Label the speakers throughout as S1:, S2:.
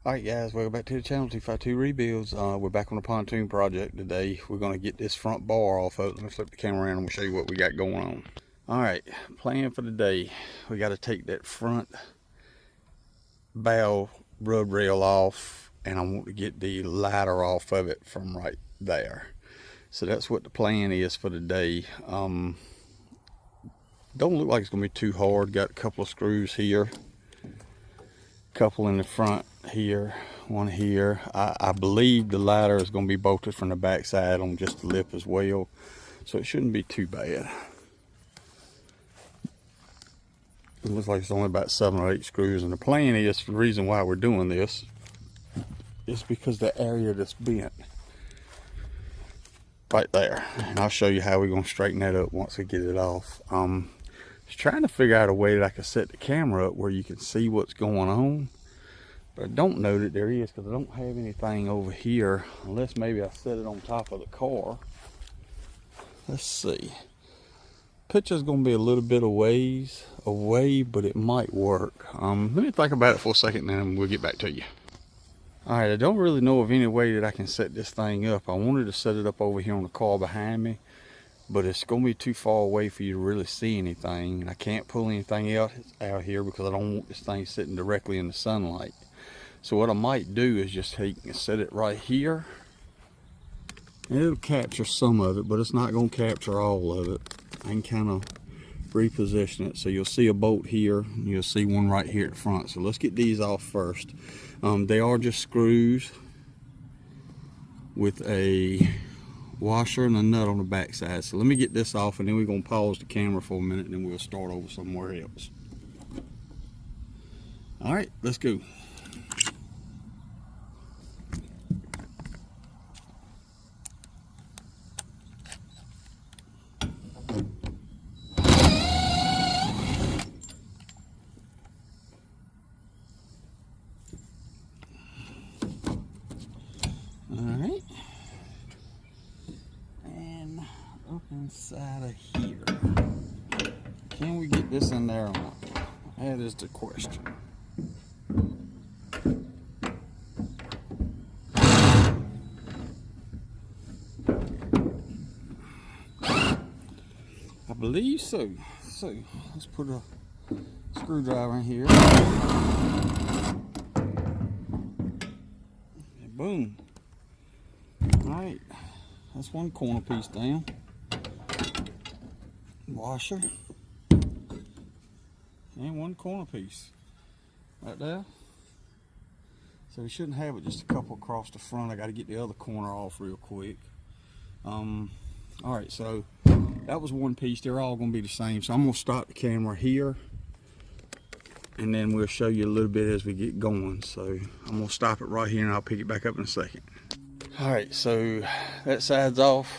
S1: Alright guys, welcome back to the channel, 252 Rebuilds. We're back on the pontoon project today. We're going to get this front bar off of it. Let me flip the camera around and we'll show you what we got going on. Alright, plan for the day. We got to take that front bow rub rail off, and I want to get the ladder off of it from right there. So that's what the plan is for the day. Don't look like it's going to be too hard. Got a couple of screws here, couple in the front here, one here. I believe the ladder is going to be bolted from the back side on just the lip as well, so it shouldn't be too bad. It looks like it's only about 7 or 8 screws, and the plan is, the reason why we're doing this is because the area that's bent right there, and I'll show you how we're going to straighten that up once we get it off. Just trying to figure out a way that I can set the camera up where you can see what's going on, but I don't know that there is, because I don't have anything over here, unless maybe I set it on top of the car. Let's see. Picture's gonna be a little bit of ways away, but it might work. Let me think about it for a second, and then we'll get back to you. All right, I don't really know of any way that I can set this thing up. I wanted to set it up over here on the car behind me, but it's gonna be too far away for you to really see anything, and I can't pull anything out here because I don't want this thing sitting directly in the sunlight. So what I might do is just take and set it right here, and it'll capture some of it, but it's not going to capture all of it. I can kind of reposition it, so you'll see a bolt here, and you'll see one right here at the front. So let's get these off first. They are just screws with a washer and a nut on the back side. So let me get this off, and then we're going to pause the camera for a minute, and then we'll start over somewhere else. All right, let's go. Alright, and up inside of here, can we get this in there or not? That is the question. I believe so. So let's put a screwdriver in here. And boom. Alright, that's one corner piece down. Washer. And one corner piece. Right there. So we shouldn't have it just a couple across the front. I got to get the other corner off real quick. Alright, so that was one piece. They're all going to be the same. So I'm going to stop the camera here, and then we'll show you a little bit as we get going. So I'm going to stop it right here, and I'll pick it back up in a second. Alright, so that side's off.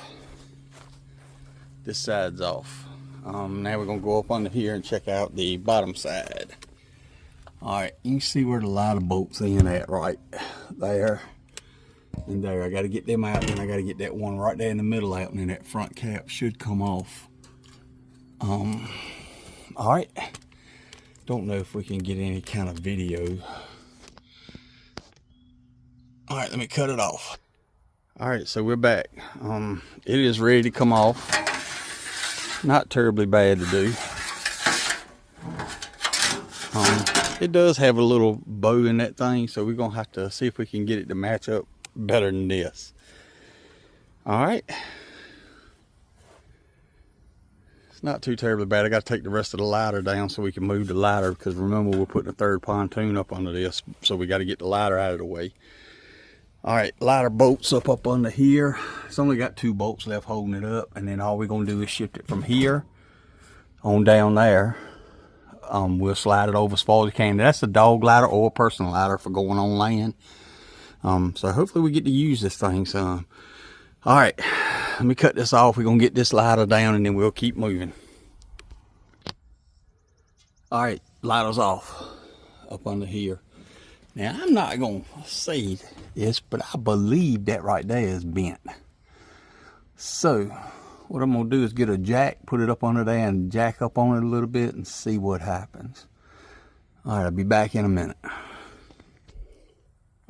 S1: This side's off. Now we're going to go up under here and check out the bottom side. Alright, you can see where the ladder bolts in at right there and there. I got to get them out, and I got to get that one right there in the middle out, and then that front cap should come off. Alright, don't know if we can get any kind of video. Alright, let me cut it off. Alright, so we're back. It is ready to come off. Not terribly bad to do. It does have a little bow in that thing, so we're going to have to see if we can get it to match up better than this. Alright. It's not too terribly bad. I got to take the rest of the ladder down so we can move the ladder, because remember, we're putting a third pontoon up under this, so we got to get the ladder out of the way. Alright, ladder bolts up under here. It's only got 2 bolts left holding it up, and then all we're going to do is shift it from here on down there. We'll slide it over as far as we can. That's a dog ladder or a personal ladder for going on land. So hopefully we get to use this thing some. Alright, let me cut this off. We're going to get this ladder down, and then we'll keep moving. Alright, ladder's off up under here. Now, I'm not going to say this, but I believe that right there is bent. So, what I'm going to do is get a jack, put it up under there, and jack up on it a little bit and see what happens. All right, I'll be back in a minute.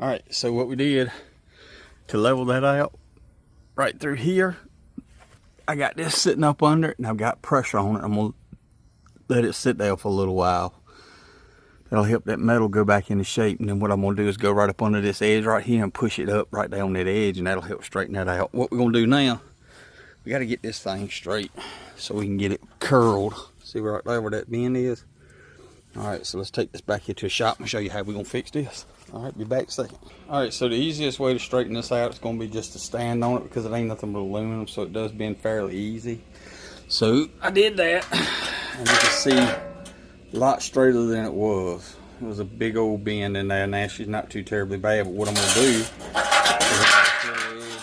S1: All right, so what we did to level that out right through here, I got this sitting up under it and I've got pressure on it. I'm gonna let it sit there for a little while. That'll help that metal go back into shape. And then what I'm gonna do is go right up under this edge right here and push it up right there on that edge, and that'll help straighten that out. What we're gonna do now, we gotta get this thing straight so we can get it curled. See right there where that bend is? All right, so let's take this back here to a shop and show you how we're gonna fix this. All right, be back a second. All right, so the easiest way to straighten this out is gonna be just to stand on it, because it ain't nothing but aluminum, so it does bend fairly easy. So I did that, and you can see a lot straighter than it was. It was a big old bend in there. Now she's not too terribly bad, but what I'm gonna do is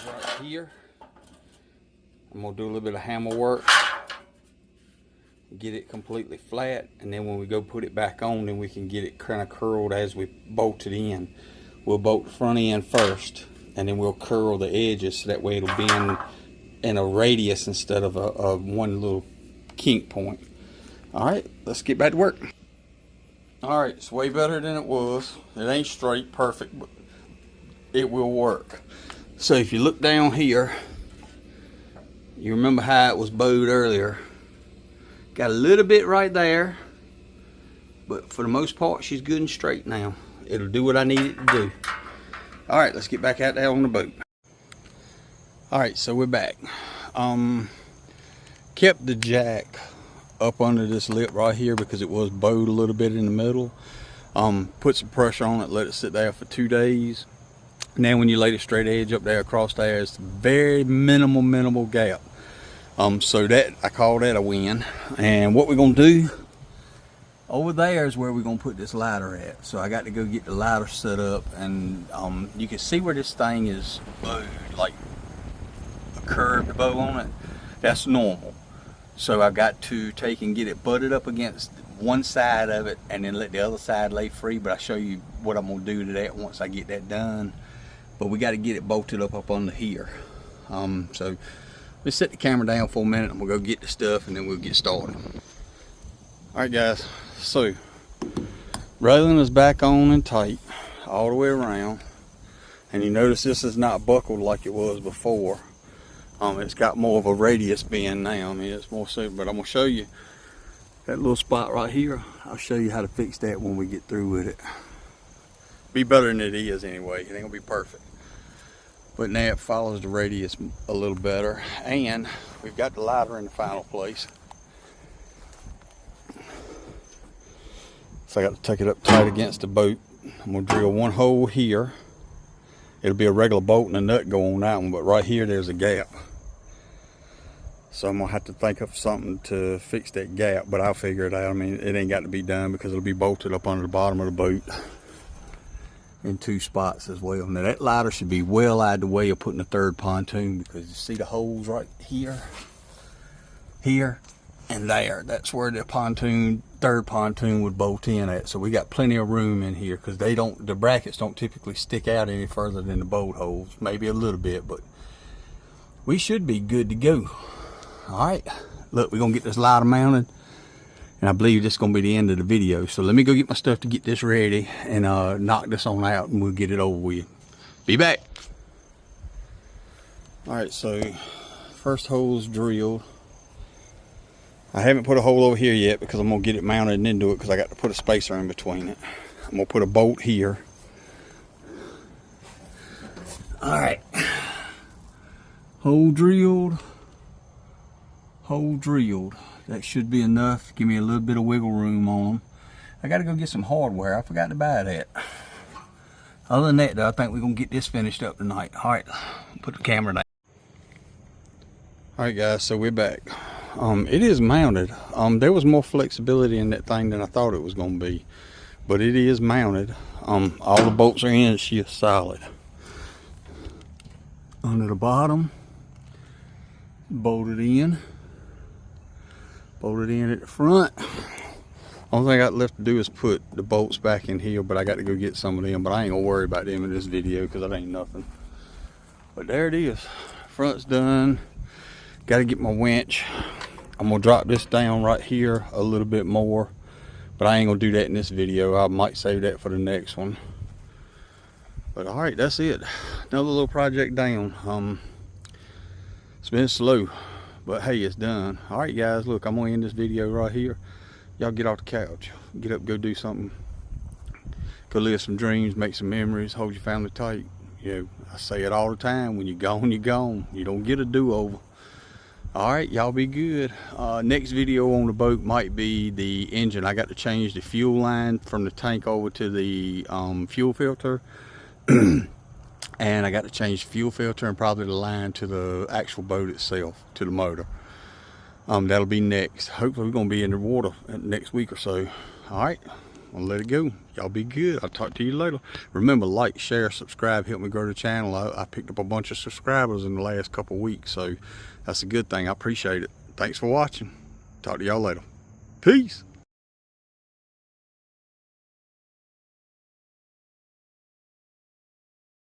S1: right here, I'm gonna do a little bit of hammer work, get it completely flat, and then when we go put it back on, then we can get it kind of curled as we bolt it in. We'll bolt the front end first, and then we'll curl the edges so that way it'll bend in a radius instead of a one little kink point. All right, let's get back to work. All right, it's way better than it was. It ain't straight perfect, but it will work. So if you look down here, you remember how it was bowed earlier. Got a little bit right there, but for the most part, she's good and straight now. It'll do what I need it to do. All right, let's get back out there on the boat. All right, so we're back. Kept the jack up under this lip right here because it was bowed a little bit in the middle. Put some pressure on it, let it sit there for 2 days. Now when you lay the straight edge up there across there, it's very minimal gap. So that, I call that a win. And what we're gonna do over there is where we're gonna put this ladder at. So I got to go get the ladder set up, and you can see where this thing is bowed, like a curved bow on it. That's normal. So I've got to take and get it butted up against one side of it and then let the other side lay free. But I'll show you what I'm gonna do to that once I get that done. But we got to get it bolted up under here. So let's set the camera down for a minute and we'll go get the stuff and then we'll get started. All right guys, so railing is back on and tight all the way around, and you notice this is not buckled like it was before. It's got more of a radius bend now. I mean, it's more so, but I'm gonna show you that little spot right here. I'll show you how to fix that when we get through with it. Be better than it is anyway. It ain't gonna be perfect, but now it follows the radius a little better, and we've got the ladder in the final place. So I got to take it up tight against the boat. I'm gonna drill one hole here. It'll be a regular bolt and a nut go on that one, but right here there's a gap. So I'm gonna have to think of something to fix that gap, but I'll figure it out. I mean, it ain't got to be done because it'll be bolted up under the bottom of the boat in 2 spots as well. Now that ladder should be well out of the way of putting a third pontoon, because you see the holes right here, here, and there. That's where the third pontoon would bolt in at. So we got plenty of room in here, because the brackets don't typically stick out any further than the bolt holes. Maybe a little bit, but we should be good to go. All right, look, we're gonna get this ladder mounted, and I believe this is gonna be the end of the video. So let me go get my stuff to get this ready and knock this on out, and we'll get it over with. Be back. All right, so first hole's drilled. I haven't put a hole over here yet because I'm gonna get it mounted and then do it, because I got to put a spacer in between it. I'm gonna put a bolt here. All right, hole drilled. Hole drilled. That should be enough to give me a little bit of wiggle room on them. I got to go get some hardware. I forgot to buy that. Other than that though, I think we're gonna get this finished up tonight. All right, put the camera down. All right guys, so we're back. It is mounted. There was more flexibility in that thing than I thought it was gonna be, but it is mounted. All the bolts are in. She is solid. Under the bottom, bolted in. Bolted in at the front. Only thing I got left to do is put the bolts back in here, but I got to go get some of them, but I ain't gonna worry about them in this video because it ain't nothing. But there it is. Front's done. Got to get my winch. I'm gonna drop this down right here a little bit more, but I ain't gonna do that in this video. I might save that for the next one. But all right, that's it. Another little project down. It's been slow, but hey, it's done. All right, guys, look, I'm gonna end this video right here. Y'all get off the couch, get up, go do something, go live some dreams, make some memories, hold your family tight. You know, I say it all the time, when you're gone, you're gone. You don't get a do-over. All right, y'all be good. Next video on the boat might be the engine. I got to change the fuel line from the tank over to the fuel filter. And I got to change the fuel filter and probably the line to the actual boat itself, to the motor. That'll be next. Hopefully we're gonna be in the water next week or so. All right, I'll let it go. Y'all be good. I'll talk to you later. Remember, like, share, subscribe, help me grow the channel. I picked up a bunch of subscribers in the last couple of weeks, so that's a good thing. I appreciate it. Thanks for watching. Talk to y'all later. Peace.